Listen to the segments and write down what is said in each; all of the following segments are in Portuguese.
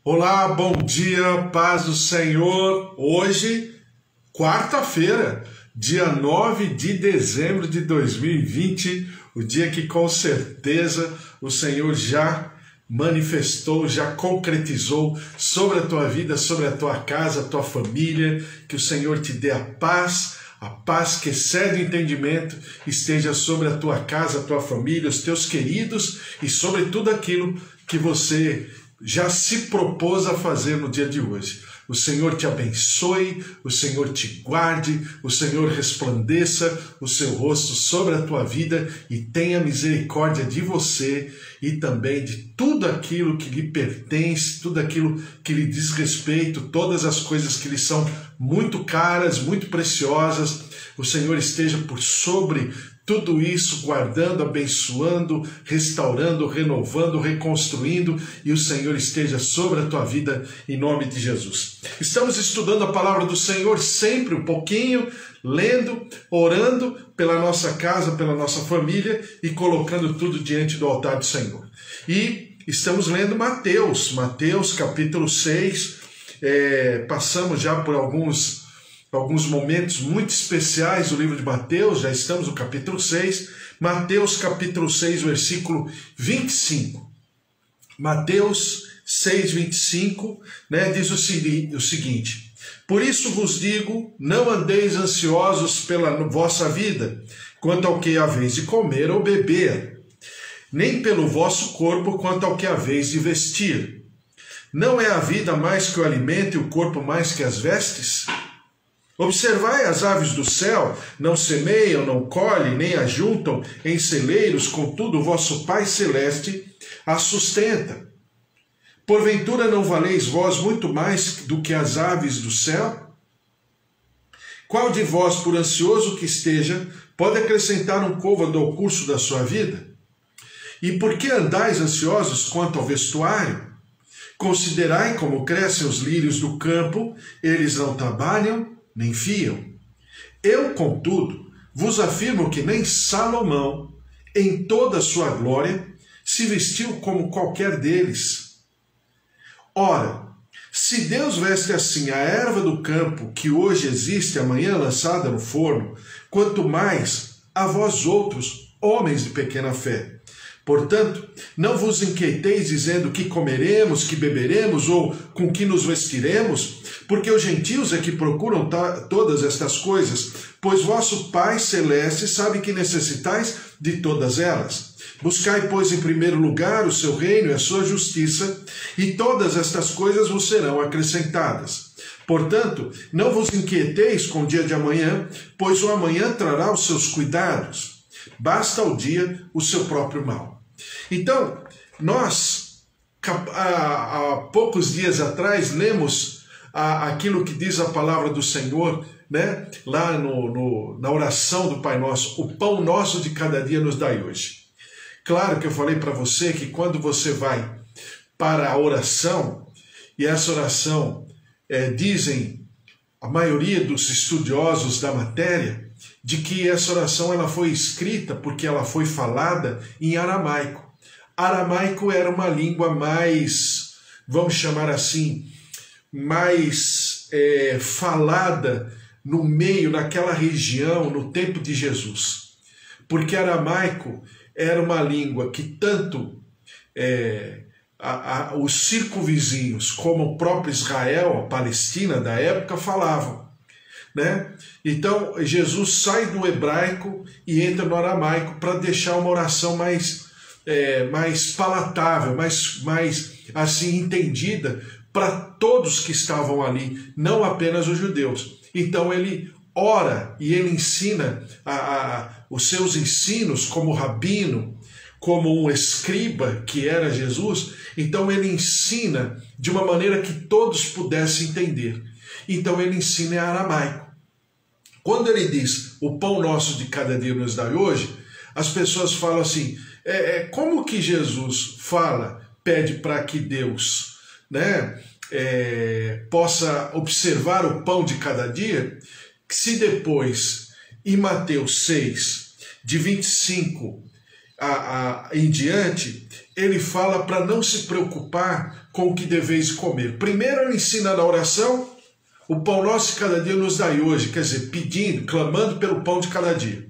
Olá, bom dia, paz do Senhor. Hoje, quarta-feira, dia 9 de dezembro de 2020, o dia que com certeza o Senhor já manifestou, já concretizou sobre a tua vida, sobre a tua casa, a tua família. Que o Senhor te dê a paz que excede o entendimento, esteja sobre a tua casa, a tua família, os teus queridos e sobre tudo aquilo que você já se propôs a fazer no dia de hoje. O Senhor te abençoe, o Senhor te guarde, o Senhor resplandeça o seu rosto sobre a tua vida e tenha misericórdia de você e também de tudo aquilo que lhe pertence, tudo aquilo que lhe diz respeito, todas as coisas que lhe são muito caras, muito preciosas. O Senhor esteja por sobre tudo isso, guardando, abençoando, restaurando, renovando, reconstruindo, e o Senhor esteja sobre a tua vida, em nome de Jesus. Estamos estudando a palavra do Senhor sempre um pouquinho, lendo, orando pela nossa casa, pela nossa família e colocando tudo diante do altar do Senhor. E estamos lendo Mateus capítulo 6, passamos já por alguns momentos muito especiais do livro de Mateus, já estamos no capítulo 6, Mateus capítulo 6, versículo 25. Mateus 6, 25, diz o seguinte: por isso vos digo, não andeis ansiosos pela vossa vida, quanto ao que haveis de comer ou beber, nem pelo vosso corpo, quanto ao que haveis de vestir. Não é a vida mais que o alimento e o corpo mais que as vestes? Observai as aves do céu, não semeiam, não colhem, nem ajuntam em celeiros, contudo o vosso Pai Celeste as sustenta. Porventura não valeis vós muito mais do que as aves do céu? Qual de vós, por ansioso que esteja, pode acrescentar um côvado ao curso da sua vida? E por que andais ansiosos quanto ao vestuário? Considerai como crescem os lírios do campo, eles não trabalham, nem fiam. Eu, contudo, vos afirmo que nem Salomão, em toda a sua glória, se vestiu como qualquer deles. Ora, se Deus veste assim a erva do campo, que hoje existe, amanhã lançada no forno, quanto mais a vós outros, homens de pequena fé. Portanto, não vos inquieteis dizendo que comeremos, que beberemos ou com que nos vestiremos, porque os gentios é que procuram todas estas coisas, pois vosso Pai Celeste sabe que necessitais de todas elas. Buscai, pois, em primeiro lugar o seu reino e a sua justiça, e todas estas coisas vos serão acrescentadas. Portanto, não vos inquieteis com o dia de amanhã, pois o amanhã trará os seus cuidados. Basta ao dia o seu próprio mal. Então, nós, há poucos dias atrás, lemos aquilo que diz a palavra do Senhor, lá na oração do Pai Nosso: o pão nosso de cada dia nos dai hoje. Claro que eu falei para você que quando você vai para a oração, e essa oração, dizem a maioria dos estudiosos da matéria, de que essa oração ela foi escrita porque ela foi falada em aramaico. Aramaico era uma língua mais, vamos chamar assim, mais falada no meio, naquela região, no tempo de Jesus. Porque aramaico era uma língua que tanto os circunvizinhos como o próprio Israel, a Palestina da época, falavam. Então, Jesus sai do hebraico e entra no aramaico para deixar uma oração mais palatável, mais assim entendida para todos que estavam ali, não apenas os judeus. Então ele ora e ele ensina os seus ensinos como rabino, como um escriba que era Jesus. Então ele ensina de uma maneira que todos pudessem entender. Então ele ensina em aramaico. Quando ele diz, o pão nosso de cada dia nos dai hoje, as pessoas falam assim, como que Jesus pede para que Deus possa observar o pão de cada dia, se depois, em Mateus 6, de 25 em diante, ele fala para não se preocupar com o que deveis comer. Primeiro ele ensina na oração, o pão nosso de cada dia nos dai hoje, quer dizer, pedindo, clamando pelo pão de cada dia.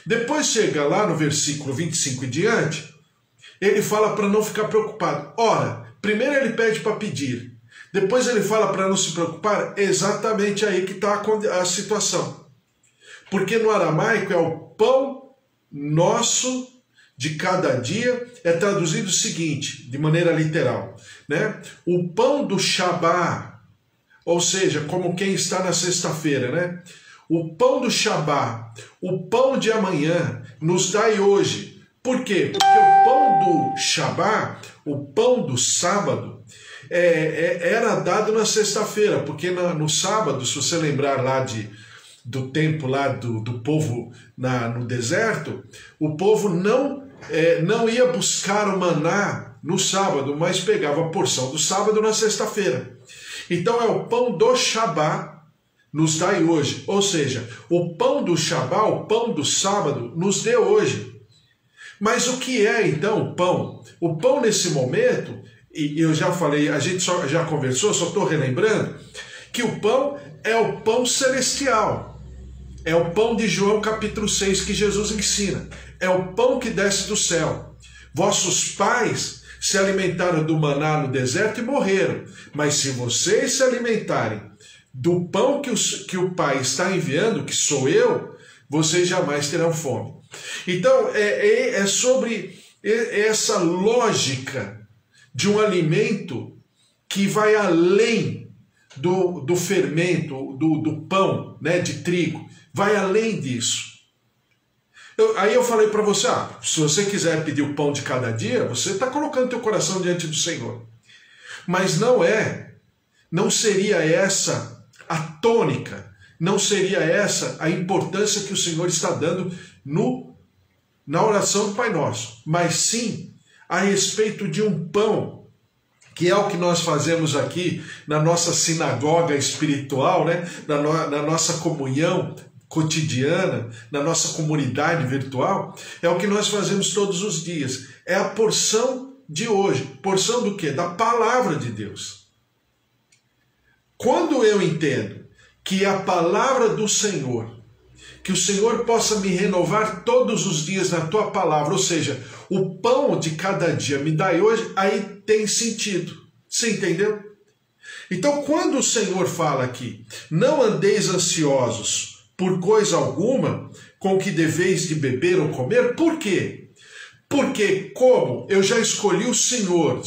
Depois chega lá no versículo 25 e diante, ele fala para não ficar preocupado. Ora, primeiro ele pede para pedir, depois ele fala para não se preocupar, exatamente aí que está a situação. Porque no aramaico é o pão nosso de cada dia, é traduzido o seguinte, de maneira literal, né? O pão do Shabá, ou seja, como quem está na sexta-feira, né? O pão do Shabá, o pão de amanhã, nos dai hoje. Por quê? Porque o pão do Shabá, o pão do sábado, era dado na sexta-feira, porque no sábado, se você lembrar lá do tempo lá do povo no deserto, o povo não ia buscar o maná no sábado, mas pegava a porção do sábado na sexta-feira. Então é o pão do Shabá, nos dai hoje. Ou seja, o pão do Shabá, o pão do sábado, nos dê hoje. Mas o que é então o pão? O pão nesse momento, e eu já falei, a gente já conversou, só estou relembrando, que o pão é o pão celestial. É o pão de João capítulo 6 que Jesus ensina. É o pão que desce do céu. Vossos pais se alimentaram do maná no deserto e morreram. Mas se vocês se alimentarem do pão que o Pai está enviando, que sou eu, vocês jamais terão fome. Então, é sobre essa lógica de um alimento que vai além do fermento, do pão, né, de trigo. Vai além disso. Aí eu falei para você, se você quiser pedir o pão de cada dia, você está colocando teu coração diante do Senhor. Mas não seria essa a tônica, não seria essa a importância que o Senhor está dando na oração do Pai Nosso, mas sim a respeito de um pão, que é o que nós fazemos aqui na nossa sinagoga espiritual, né? na nossa comunhão cotidiana, na nossa comunidade virtual, é o que nós fazemos todos os dias. É a porção de hoje. Porção do quê? Da palavra de Deus. Quando eu entendo que a palavra do Senhor, que o Senhor possa me renovar todos os dias na tua palavra, ou seja, o pão de cada dia me dai hoje, aí tem sentido. Você entendeu? Então, quando o Senhor fala aqui, não andeis ansiosos por coisa alguma, com o que deveis de beber ou comer, por quê? Porque como eu já escolhi o Senhor,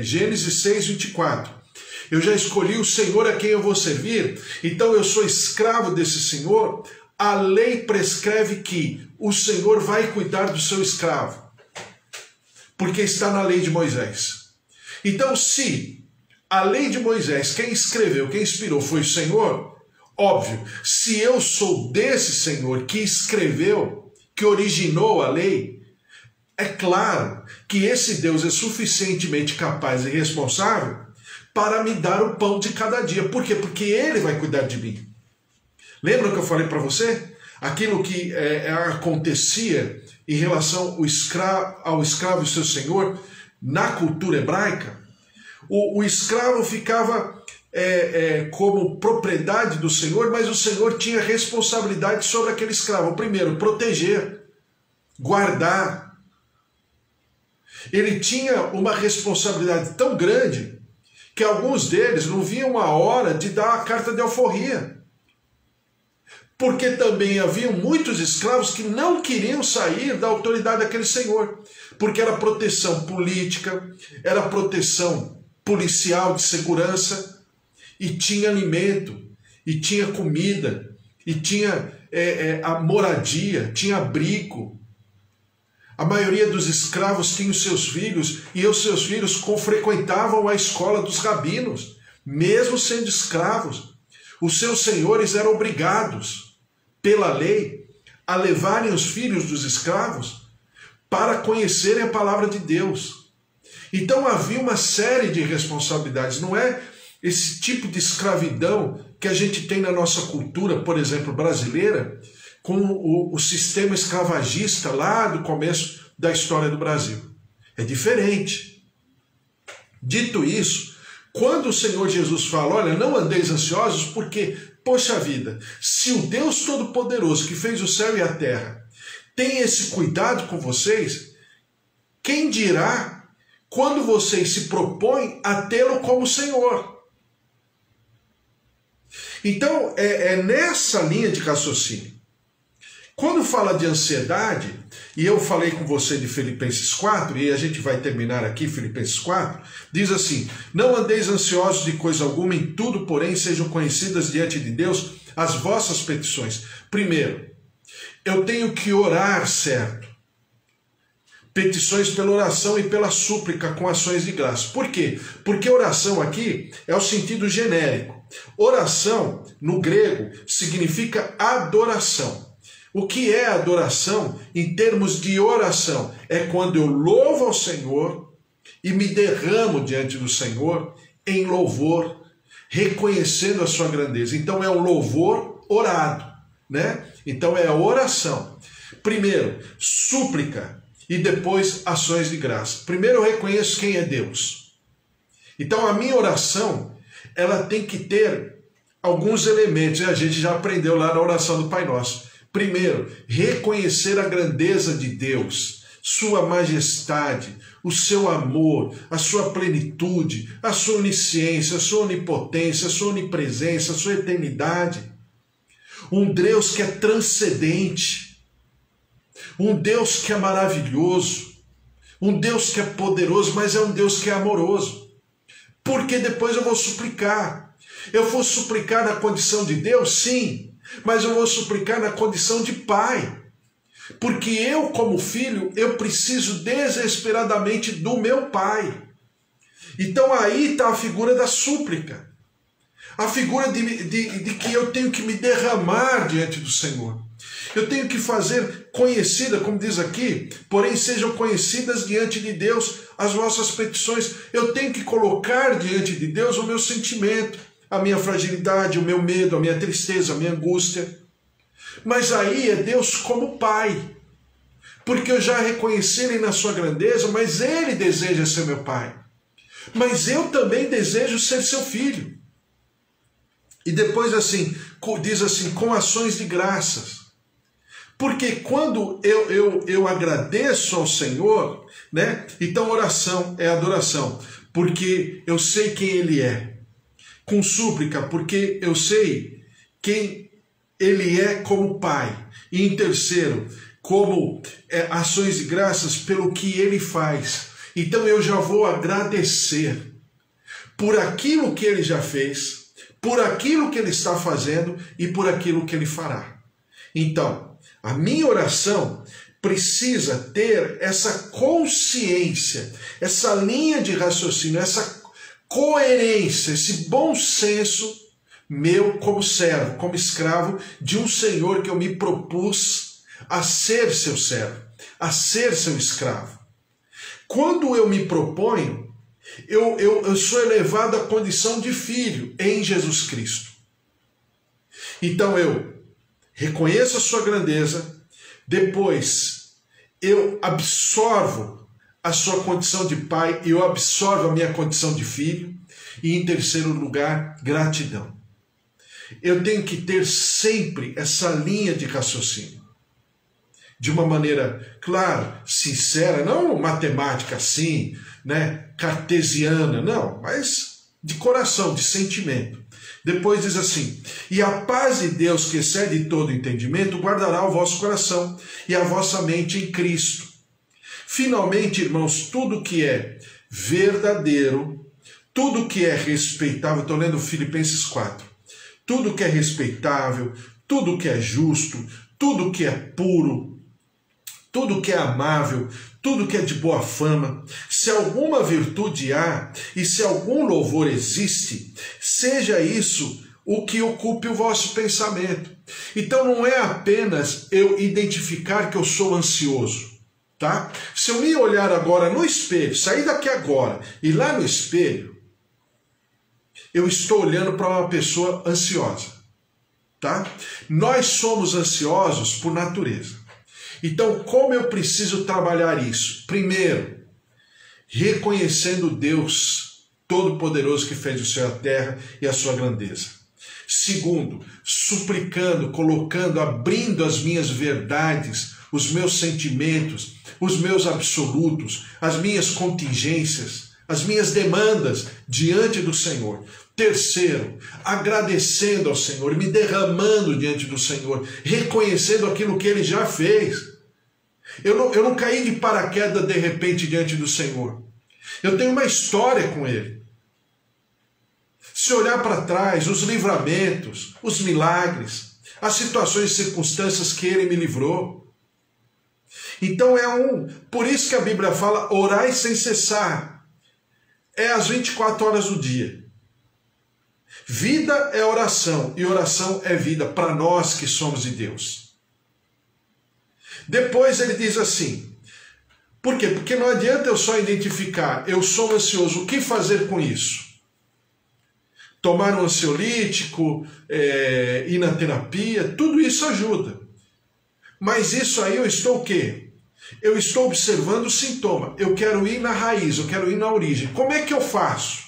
Gênesis 6, 24, eu já escolhi o Senhor a quem eu vou servir, então eu sou escravo desse Senhor, a lei prescreve que o Senhor vai cuidar do seu escravo, porque está na lei de Moisés. Então, se a lei de Moisés, quem escreveu, quem inspirou foi o Senhor, óbvio, se eu sou desse Senhor que escreveu, que originou a lei, é claro que esse Deus é suficientemente capaz e responsável para me dar o pão de cada dia. Por quê? Porque Ele vai cuidar de mim. Lembra que eu falei para você? Aquilo que acontecia em relação ao escravo e seu senhor na cultura hebraica, o escravo ficava como propriedade do Senhor, mas o Senhor tinha responsabilidade sobre aquele escravo. Primeiro, proteger, guardar. Ele tinha uma responsabilidade tão grande que alguns deles não viam a hora de dar a carta de alforria. Porque também haviam muitos escravos que não queriam sair da autoridade daquele senhor, porque era proteção política, era proteção policial de segurança, e tinha alimento, e tinha comida, e tinha a moradia, tinha abrigo. A maioria dos escravos tinha os seus filhos, e os seus filhos frequentavam a escola dos rabinos, mesmo sendo escravos. Os seus senhores eram obrigados, pela lei, a levarem os filhos dos escravos para conhecerem a palavra de Deus. Então havia uma série de responsabilidades. Não é esse tipo de escravidão que a gente tem na nossa cultura, por exemplo, brasileira, com o sistema escravagista lá do começo da história do Brasil. É diferente. Dito isso, quando o Senhor Jesus fala, olha, não andeis ansiosos, porque, poxa vida, se o Deus Todo-Poderoso que fez o céu e a terra tem esse cuidado com vocês, quem dirá quando vocês se propõem a tê-lo como Senhor? Então, é nessa linha de raciocínio. Quando fala de ansiedade, e eu falei com você de Filipenses 4, e a gente vai terminar aqui, Filipenses 4, diz assim, não andeis ansiosos de coisa alguma, em tudo, porém, sejam conhecidas diante de Deus as vossas petições. Primeiro, eu tenho que orar certo. Petições pela oração e pela súplica com ações de graça. Por quê? Porque oração aqui é o sentido genérico. Oração, no grego, significa adoração. O que é adoração em termos de oração? É quando eu louvo ao Senhor e me derramo diante do Senhor em louvor, reconhecendo a sua grandeza. Então é um louvor orado, né? Então é a oração. Primeiro, súplica e depois ações de graça. Primeiro eu reconheço quem é Deus. Então a minha oração, ela tem que ter alguns elementos, e a gente já aprendeu lá na oração do Pai Nosso. Primeiro, reconhecer a grandeza de Deus, sua majestade, o seu amor, a sua plenitude, a sua onisciência, a sua onipotência, a sua onipresença, a sua eternidade. Um Deus que é transcendente, um Deus que é maravilhoso, um Deus que é poderoso, mas é um Deus que é amoroso. Porque depois eu vou suplicar. Eu vou suplicar na condição de Deus, sim, mas eu vou suplicar na condição de pai. Porque eu, como filho, eu preciso desesperadamente do meu pai. Então aí está a figura da súplica. A figura de que eu tenho que me derramar diante do Senhor. Eu tenho que fazer conhecida, como diz aqui, porém sejam conhecidas diante de Deus as vossas petições. Eu tenho que colocar diante de Deus o meu sentimento, a minha fragilidade, o meu medo, a minha tristeza, a minha angústia. Mas aí é Deus como Pai. Porque eu já reconheci Ele na sua grandeza, mas Ele deseja ser meu Pai. Mas eu também desejo ser seu filho. E depois assim, diz assim, com ações de graças. Porque quando eu agradeço ao Senhor, né? Então oração é adoração, porque eu sei quem Ele é. Com súplica, porque eu sei quem Ele é como Pai. E em terceiro, como ações de graças pelo que Ele faz. Então eu já vou agradecer por aquilo que Ele já fez, por aquilo que Ele está fazendo e por aquilo que Ele fará. Então, a minha oração precisa ter essa consciência, essa linha de raciocínio, essa coerência, esse bom senso meu como servo, como escravo de um Senhor que eu me propus a ser seu servo, a ser seu escravo. Quando eu me proponho, eu sou elevado à condição de filho em Jesus Cristo. Então eu reconheço a sua grandeza, depois eu absorvo a sua condição de pai, e eu absorvo a minha condição de filho, e em terceiro lugar, gratidão. Eu tenho que ter sempre essa linha de raciocínio. De uma maneira, claro, sincera, não matemática assim, né, cartesiana, não, mas de coração, de sentimento. Depois diz assim, e a paz de Deus que excede todo entendimento, guardará o vosso coração e a vossa mente em Cristo. Finalmente, irmãos, tudo que é verdadeiro, tudo que é respeitável, estou lendo Filipenses 4, tudo que é respeitável, tudo que é justo, tudo que é puro, tudo que é amável, tudo que é de boa fama, se alguma virtude há e se algum louvor existe, seja isso o que ocupe o vosso pensamento. Então não é apenas eu identificar que eu sou ansioso. Tá? Se eu me olhar agora no espelho, sair daqui agora e lá no espelho, eu estou olhando para uma pessoa ansiosa. tá? Nós somos ansiosos por natureza. Então, como eu preciso trabalhar isso? Primeiro, reconhecendo Deus Todo-Poderoso que fez o céu e a terra e a sua grandeza. Segundo, suplicando, colocando, abrindo as minhas verdades, os meus sentimentos, os meus absolutos, as minhas contingências, as minhas demandas diante do Senhor. Terceiro, agradecendo ao Senhor, me derramando diante do Senhor, reconhecendo aquilo que Ele já fez. Eu não caí de paraquedas de repente diante do Senhor. Eu tenho uma história com Ele. Se olhar para trás, os livramentos, os milagres, as situações e circunstâncias que Ele me livrou. Então por isso que a Bíblia fala, orai sem cessar. É às 24 horas do dia. Vida é oração, e oração é vida para nós que somos de Deus. Depois ele diz assim, por quê? Porque não adianta eu só identificar, eu sou ansioso, o que fazer com isso? Tomar um ansiolítico, ir na terapia, tudo isso ajuda. Mas isso aí eu estou o quê? Eu estou observando o sintoma, eu quero ir na raiz, eu quero ir na origem. Como é que eu faço?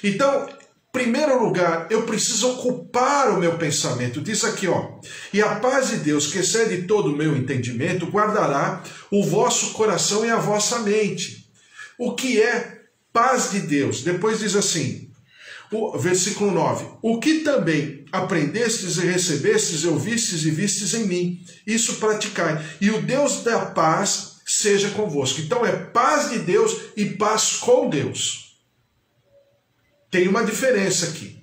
Então, primeiro lugar, eu preciso ocupar o meu pensamento. Diz aqui, ó, e a paz de Deus, que excede todo o meu entendimento, guardará o vosso coração e a vossa mente. O que é paz de Deus? Depois diz assim, versículo 9, o que também aprendestes e recebestes, ouvistes e vistes em mim, isso praticai, e o Deus da paz seja convosco. Então é paz de Deus e paz com Deus. Tem uma diferença aqui.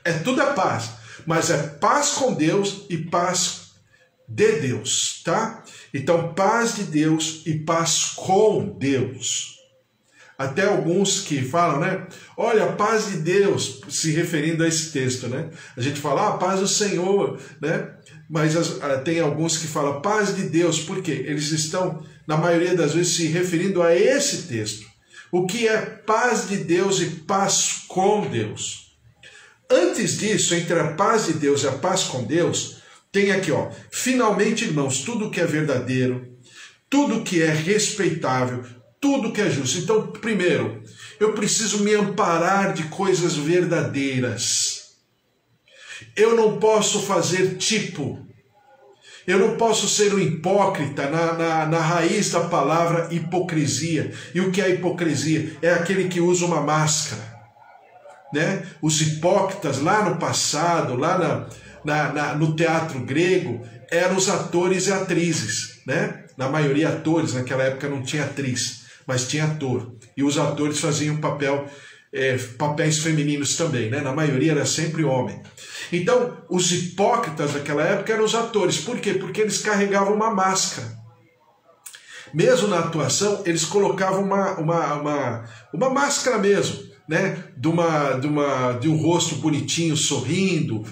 É tudo a paz, mas é paz com Deus e paz de Deus, tá? Então, paz de Deus e paz com Deus. Até alguns que falam, né? Olha, a paz de Deus, se referindo a esse texto, né? A gente fala, a paz do Senhor, né? Mas tem alguns que falam, paz de Deus, por quê? Eles estão, na maioria das vezes, se referindo a esse texto. O que é paz de Deus e paz com Deus? Antes disso, entre a paz de Deus e a paz com Deus, tem aqui, ó, finalmente, irmãos, tudo que é verdadeiro, tudo que é respeitável, tudo que é justo. Então, primeiro, eu preciso me amparar de coisas verdadeiras. Eu não posso fazer tipo. Eu não posso ser um hipócrita na raiz da palavra hipocrisia. E o que é hipocrisia? É aquele que usa uma máscara. Né? Os hipócritas lá no passado, lá no teatro grego, eram os atores e atrizes. Né? Na maioria atores, naquela época não tinha atriz, mas tinha ator. E os atores faziam papéis femininos também. Né? Na maioria era sempre homem. Então, os hipócritas daquela época eram os atores. Por quê? Porque eles carregavam uma máscara. Mesmo na atuação, eles colocavam uma máscara mesmo, né? De um rosto bonitinho, sorrindo,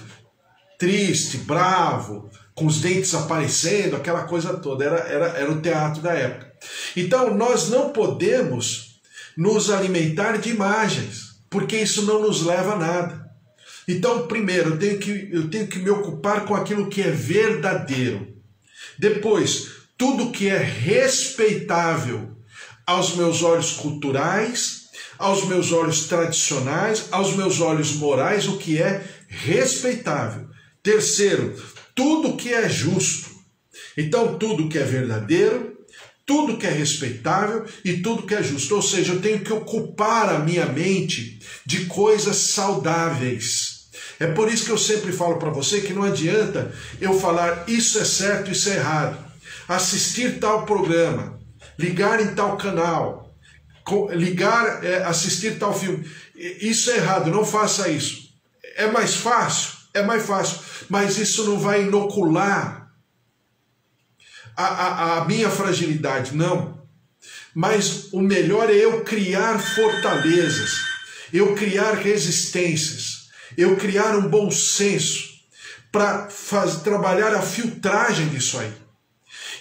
triste, bravo, com os dentes aparecendo, aquela coisa toda. Era o teatro da época. Então, nós não podemos nos alimentar de imagens, porque isso não nos leva a nada. Então, primeiro, eu tenho que me ocupar com aquilo que é verdadeiro. Depois, tudo que é respeitável aos meus olhos culturais, aos meus olhos tradicionais, aos meus olhos morais, o que é respeitável. Terceiro, tudo que é justo. Então, tudo que é verdadeiro, tudo que é respeitável e tudo que é justo. Ou seja, eu tenho que ocupar a minha mente de coisas saudáveis. É por isso que eu sempre falo para você que não adianta eu falar isso é certo, isso é errado. Assistir tal programa, ligar em tal canal, assistir tal filme. Isso é errado, não faça isso. É mais fácil, mas isso não vai inocular a minha fragilidade, não. Mas o melhor é eu criar fortalezas, eu criar resistências, eu criar um bom senso para trabalhar a filtragem disso aí.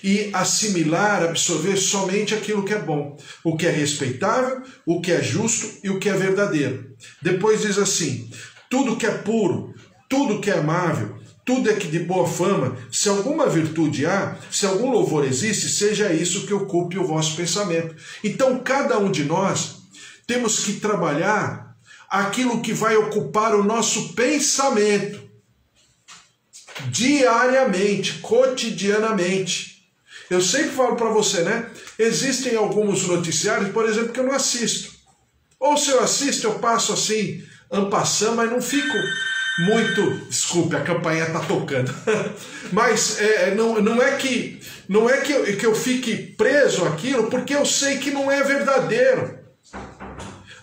E assimilar, absorver somente aquilo que é bom, o que é respeitável, o que é justo e o que é verdadeiro. Depois diz assim, tudo que é puro, tudo que é amável, tudo é que de boa fama, se alguma virtude há, se algum louvor existe, seja isso que ocupe o vosso pensamento. Então, cada um de nós temos que trabalhar aquilo que vai ocupar o nosso pensamento, diariamente, cotidianamente. Eu sempre falo para você, né? Existem alguns noticiários, por exemplo, que eu não assisto. Ou se eu assisto, eu passo assim, en passant, mas não fico muito... Desculpe, a campainha está tocando. Mas não é que eu fique preso àquilo, porque eu sei que não é verdadeiro.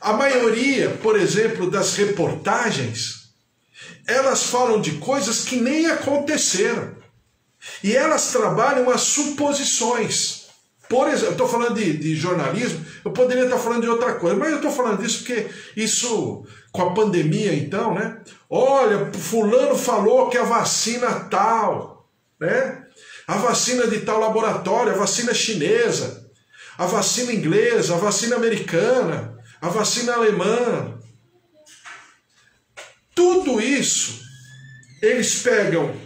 A maioria, por exemplo, das reportagens, elas falam de coisas que nem aconteceram. E elas trabalham as suposições. Por exemplo, eu estou falando de jornalismo, eu poderia estar falando de outra coisa, mas eu estou falando disso porque isso, com a pandemia então, né? Olha, fulano falou que a vacina tal, né? A vacina de tal laboratório, a vacina chinesa, a vacina inglesa, a vacina americana, a vacina alemã. Tudo isso, eles pegam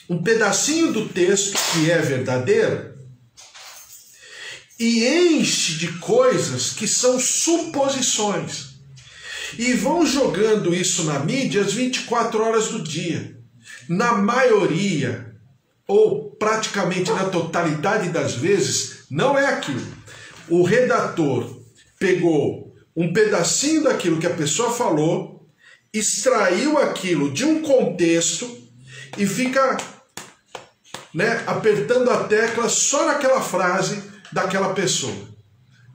um pedacinho do texto que é verdadeiro e enche de coisas que são suposições. E vão jogando isso na mídia às 24 horas do dia. Na maioria, ou praticamente na totalidade das vezes, não é aquilo. O redator pegou um pedacinho daquilo que a pessoa falou, extraiu aquilo de um contexto e fica, né, apertando a tecla só naquela frase daquela pessoa.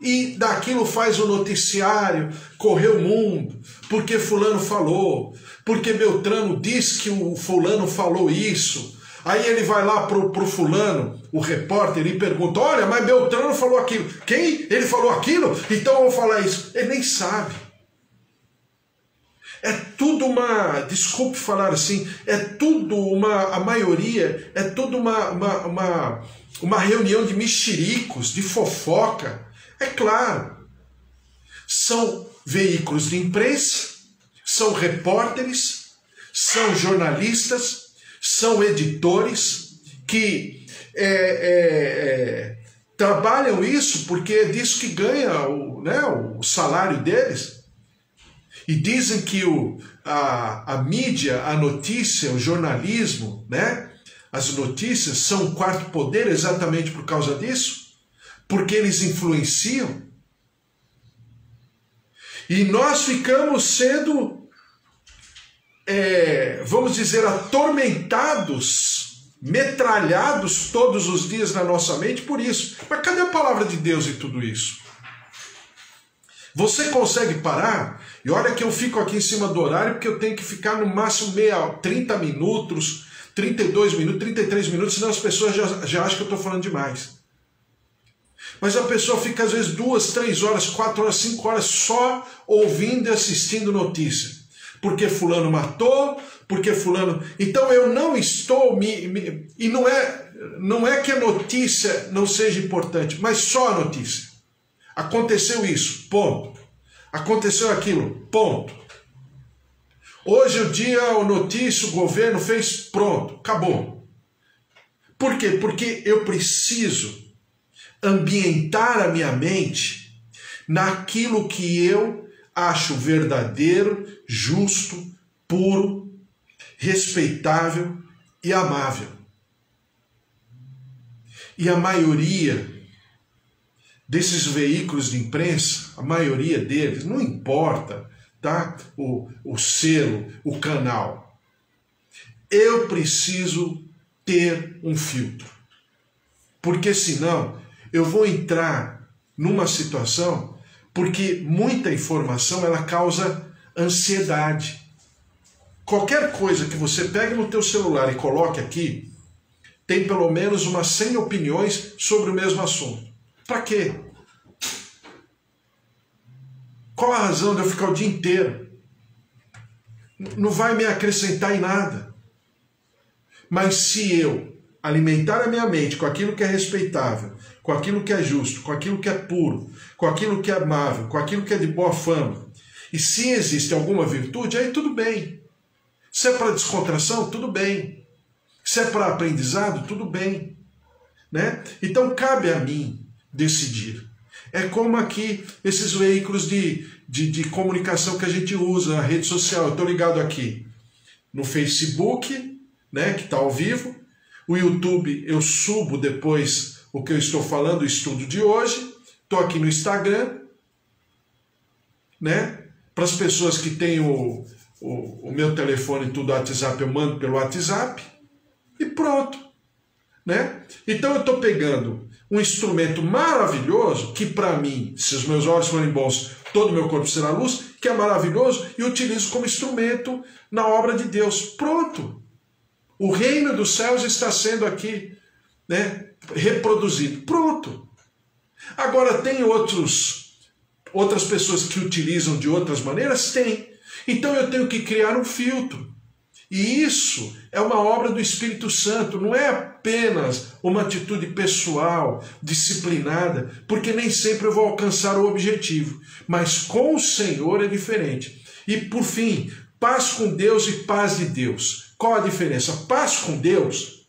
E daquilo faz o noticiário correr o mundo, porque fulano falou, porque Beltrano diz que o fulano falou isso. Aí ele vai lá pro fulano, o repórter, e pergunta, olha, mas Beltrano falou aquilo. Quem? Ele falou aquilo? Então eu vou falar isso. Ele nem sabe. É tudo uma, desculpe falar assim, é tudo uma, a maioria, é tudo uma reunião de mexericos, de fofoca. É claro, são veículos de imprensa, são repórteres, são jornalistas, são editores que trabalham isso porque é disso que ganha o salário deles. E dizem que a mídia, a notícia, o jornalismo, né, as notícias são o quarto poder exatamente por causa disso, porque eles influenciam. E nós ficamos sendo, vamos dizer, atormentados, metralhados todos os dias na nossa mente por isso. Mas cadê a palavra de Deus em tudo isso? Você consegue parar? E olha que eu fico aqui em cima do horário porque eu tenho que ficar no máximo 30 minutos, 32 minutos, 33 minutos, senão as pessoas já acham que eu estou falando demais. Mas a pessoa fica às vezes 2, 3 horas, 4 horas, 5 horas só ouvindo e assistindo notícia. Porque fulano matou, porque fulano... Então eu não estou... E não é que a notícia não seja importante, mas só a notícia. Aconteceu isso, ponto. Aconteceu aquilo, ponto. Hoje o dia, o notícia, o governo fez, pronto, acabou. Por quê? Porque eu preciso ambientar a minha mente naquilo que eu acho verdadeiro, justo, puro, respeitável e amável. E a maioria desses veículos de imprensa, a maioria deles, não importa, tá? O selo, o canal. Eu preciso ter um filtro. Porque senão eu vou entrar numa situação, porque muita informação ela causa ansiedade. Qualquer coisa que você pegue no teu celular e coloque aqui, tem pelo menos umas 100 opiniões sobre o mesmo assunto. Para quê? Qual a razão de eu ficar o dia inteiro? Não vai me acrescentar em nada. Mas se eu alimentar a minha mente com aquilo que é respeitável, com aquilo que é justo, com aquilo que é puro, com aquilo que é amável, com aquilo que é de boa fama, e se existe alguma virtude, aí tudo bem. Se é para descontração, tudo bem. Se é para aprendizado, tudo bem. Né? Então cabe a mim decidir. É como aqui esses veículos de comunicação que a gente usa, a rede social. Eu estou ligado aqui no Facebook, né, que está ao vivo. O YouTube eu subo depois o que eu estou falando, o estudo de hoje. Estou aqui no Instagram, né? Para as pessoas que têm o meu telefone e tudo, WhatsApp, eu mando pelo WhatsApp e pronto. Né? Então eu estou pegando um instrumento maravilhoso, que para mim, se os meus olhos forem bons, todo o meu corpo será luz, que é maravilhoso, e utilizo como instrumento na obra de Deus. Pronto! O reino dos céus está sendo aqui, né, reproduzido. Pronto! Agora, tem outras pessoas que utilizam de outras maneiras? Tem. Então eu tenho que criar um filtro. E isso é uma obra do Espírito Santo, não é apenas uma atitude pessoal, disciplinada, porque nem sempre eu vou alcançar o objetivo. Mas com o Senhor é diferente. E por fim, paz com Deus e paz de Deus. Qual a diferença? Paz com Deus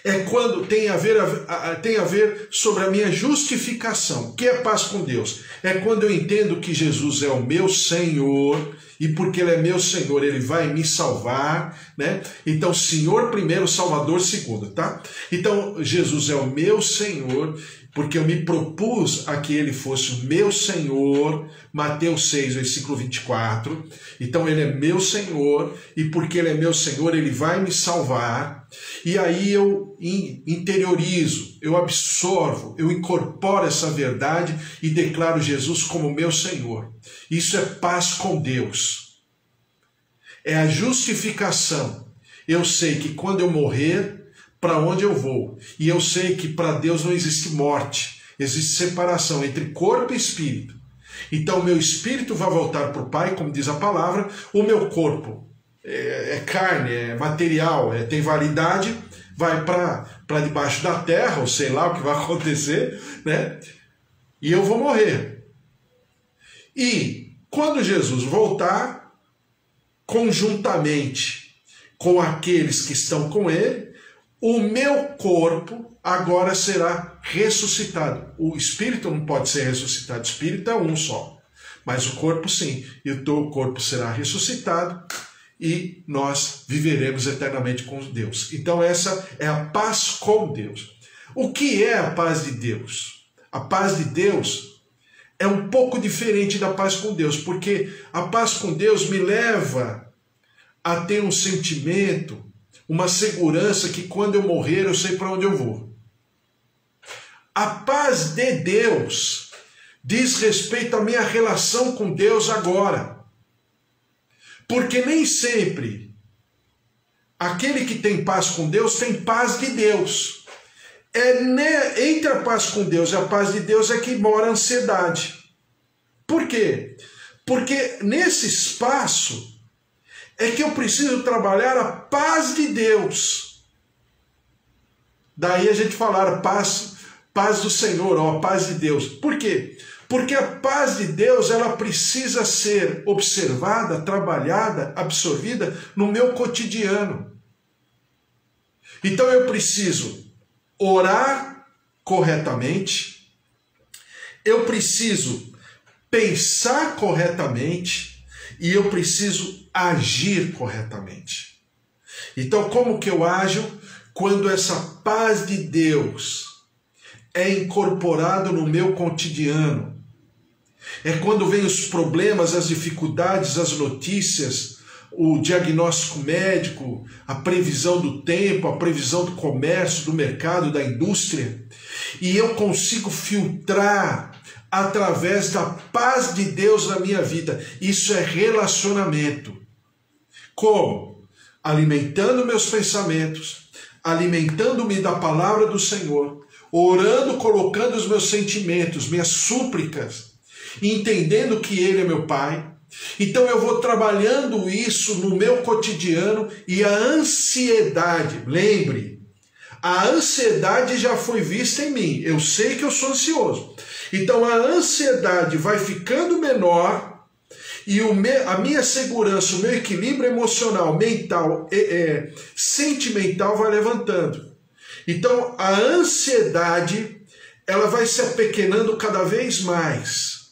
é quando tem a ver sobre a minha justificação. O que é paz com Deus? É quando eu entendo que Jesus é o meu Senhor, e porque Ele é meu Senhor, Ele vai me salvar, né? Então, Senhor primeiro, Salvador segundo, tá? Então, Jesus é o meu Senhor, porque eu me propus a que Ele fosse o meu Senhor, Mateus 6, versículo 24. Então, Ele é meu Senhor, e porque Ele é meu Senhor, Ele vai me salvar. E aí eu interiorizo, eu absorvo, eu incorporo essa verdade e declaro Jesus como meu Senhor. Isso é paz com Deus. É a justificação. Eu sei que quando eu morrer, para onde eu vou? E eu sei que para Deus não existe morte, existe separação entre corpo e espírito. Então, o meu espírito vai voltar para o Pai, como diz a palavra, o meu corpo é carne, é material, tem validade, vai para debaixo da terra, ou sei lá o que vai acontecer, né? E eu vou morrer. E quando Jesus voltar, conjuntamente com aqueles que estão com ele, o meu corpo agora será ressuscitado. O espírito não pode ser ressuscitado, o espírito é um só. Mas o corpo sim, e o teu corpo será ressuscitado e nós viveremos eternamente com Deus. Então essa é a paz com Deus. O que é a paz de Deus? A paz de Deus é um pouco diferente da paz com Deus, porque a paz com Deus me leva a ter um sentimento, uma segurança que quando eu morrer eu sei para onde eu vou. A paz de Deus diz respeito à minha relação com Deus agora. Porque nem sempre aquele que tem paz com Deus tem paz de Deus. Entre a paz com Deus e a paz de Deus é que mora a ansiedade. Por quê? Porque nesse espaço é que eu preciso trabalhar a paz de Deus. Daí a gente falar paz do Senhor, ó, a paz de Deus. Por quê? Porque a paz de Deus, ela precisa ser observada, trabalhada, absorvida no meu cotidiano. Então eu preciso orar corretamente, eu preciso pensar corretamente e eu preciso agir corretamente. Então, como que eu ajo quando essa paz de Deus é incorporado no meu cotidiano? É quando vem os problemas, as dificuldades, as notícias, o diagnóstico médico, a previsão do tempo, a previsão do comércio, do mercado, da indústria, e eu consigo filtrar através da paz de Deus na minha vida. Isso é relacionamento. Como? Alimentando meus pensamentos, alimentando-me da palavra do Senhor, orando, colocando os meus sentimentos, minhas súplicas, entendendo que Ele é meu Pai. Então eu vou trabalhando isso no meu cotidiano e a ansiedade, lembre, a ansiedade já foi vista em mim, eu sei que eu sou ansioso. Então a ansiedade vai ficando menor E a minha segurança, o meu equilíbrio emocional, mental, sentimental vai levantando. Então a ansiedade, ela vai se apequenando cada vez mais.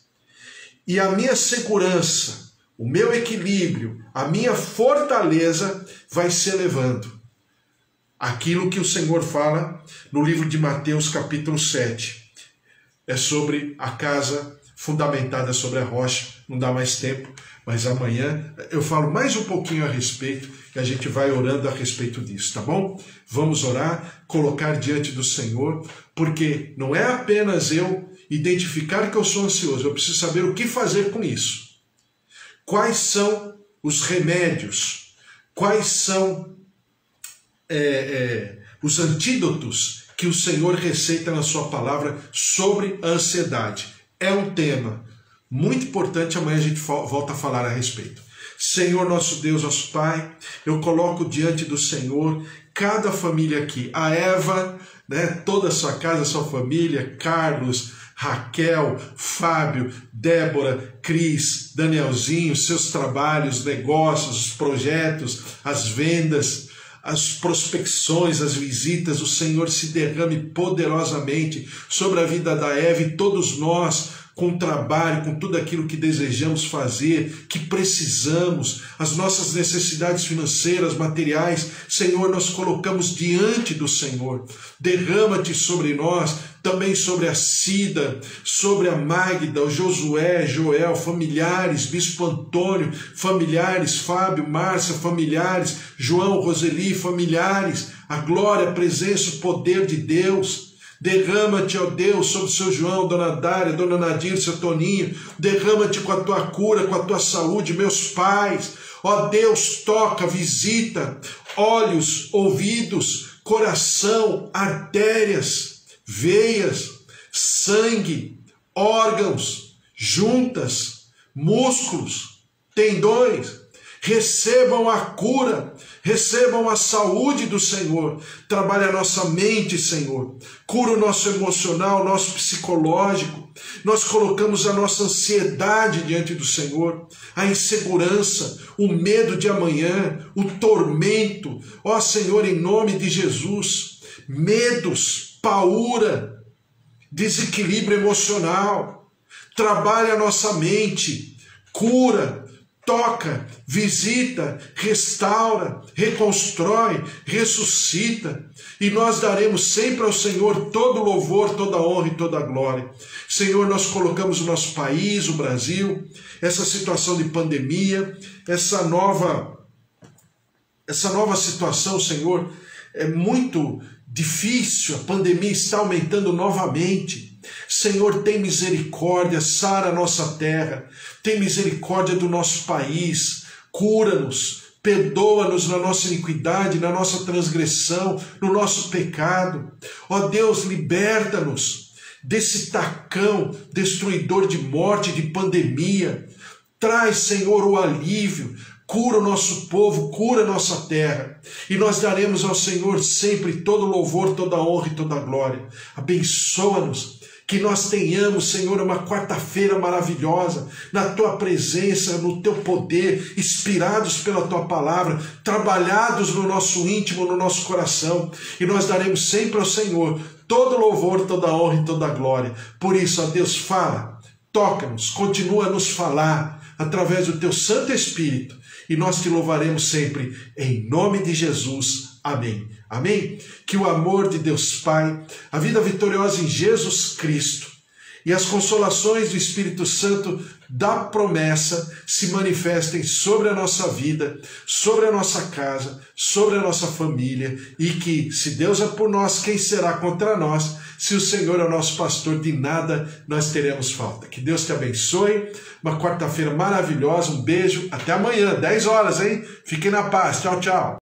E a minha segurança, o meu equilíbrio, a minha fortaleza vai se elevando. Aquilo que o Senhor fala no livro de Mateus capítulo 7. É sobre a casa fundamentada sobre a rocha. Não dá mais tempo, mas amanhã eu falo mais um pouquinho a respeito e a gente vai orando a respeito disso, tá bom? Vamos orar, colocar diante do Senhor, porque não é apenas eu identificar que eu sou ansioso, eu preciso saber o que fazer com isso. Quais são os remédios? Quais são os antídotos que o Senhor receita na sua palavra sobre a ansiedade? É um tema muito importante, amanhã a gente volta a falar a respeito. Senhor nosso Deus, nosso Pai, eu coloco diante do Senhor cada família aqui, a Eva, né, toda a sua casa, a sua família, Carlos, Raquel, Fábio, Débora, Cris, Danielzinho, seus trabalhos, negócios, os projetos, as vendas, as prospecções, as visitas, o Senhor se derrame poderosamente sobre a vida da Eva e todos nós, com o trabalho, com tudo aquilo que desejamos fazer, que precisamos, as nossas necessidades financeiras, materiais, Senhor, nós colocamos diante do Senhor. Derrama-te sobre nós, também sobre a Cida, sobre a Magda, o Josué, Joel, familiares, Bispo Antônio, familiares, Fábio, Márcia, familiares, João, Roseli, familiares, a glória, a presença, o poder de Deus. Derrama-te, ó Deus, sobre o seu João, Dona Dária, Dona Nadir, seu Toninho. Derrama-te com a tua cura, com a tua saúde, meus pais. Ó Deus, toca, visita, olhos, ouvidos, coração, artérias, veias, sangue, órgãos, juntas, músculos, tendões. Recebam a cura, recebam a saúde do Senhor. Trabalha a nossa mente, Senhor. Cura o nosso emocional, o nosso psicológico. Nós colocamos a nossa ansiedade diante do Senhor, a insegurança, o medo de amanhã, o tormento. Ó Senhor, em nome de Jesus, medos, paura, desequilíbrio emocional. Trabalha a nossa mente, cura, toca, visita, restaura, reconstrói, ressuscita, e nós daremos sempre ao Senhor todo louvor, toda honra e toda glória. Senhor, nós colocamos o nosso país, o Brasil, essa situação de pandemia, essa nova situação, Senhor, é muito difícil, a pandemia está aumentando novamente. Senhor, tem misericórdia, sara a nossa terra, tem misericórdia do nosso país, cura-nos, perdoa-nos na nossa iniquidade, na nossa transgressão, no nosso pecado. Ó Deus, liberta-nos desse tacão destruidor de morte, de pandemia. Traz, Senhor, o alívio, cura o nosso povo, cura a nossa terra, e nós daremos ao Senhor sempre todo louvor, toda honra e toda glória. Abençoa-nos, que nós tenhamos, Senhor, uma quarta-feira maravilhosa, na Tua presença, no Teu poder, inspirados pela Tua palavra, trabalhados no nosso íntimo, no nosso coração, e nós daremos sempre ao Senhor todo louvor, toda honra e toda glória. Por isso, ó Deus, fala, toca-nos, continua a nos falar, através do Teu Santo Espírito, e nós Te louvaremos sempre, em nome de Jesus. Amém. Amém? Que o amor de Deus Pai, a vida vitoriosa em Jesus Cristo e as consolações do Espírito Santo da promessa se manifestem sobre a nossa vida, sobre a nossa casa, sobre a nossa família, e que, se Deus é por nós, quem será contra nós? Se o Senhor é o nosso pastor, de nada nós teremos falta. Que Deus te abençoe, uma quarta-feira maravilhosa, um beijo, até amanhã, 10 horas, hein? Fiquem na paz, tchau, tchau.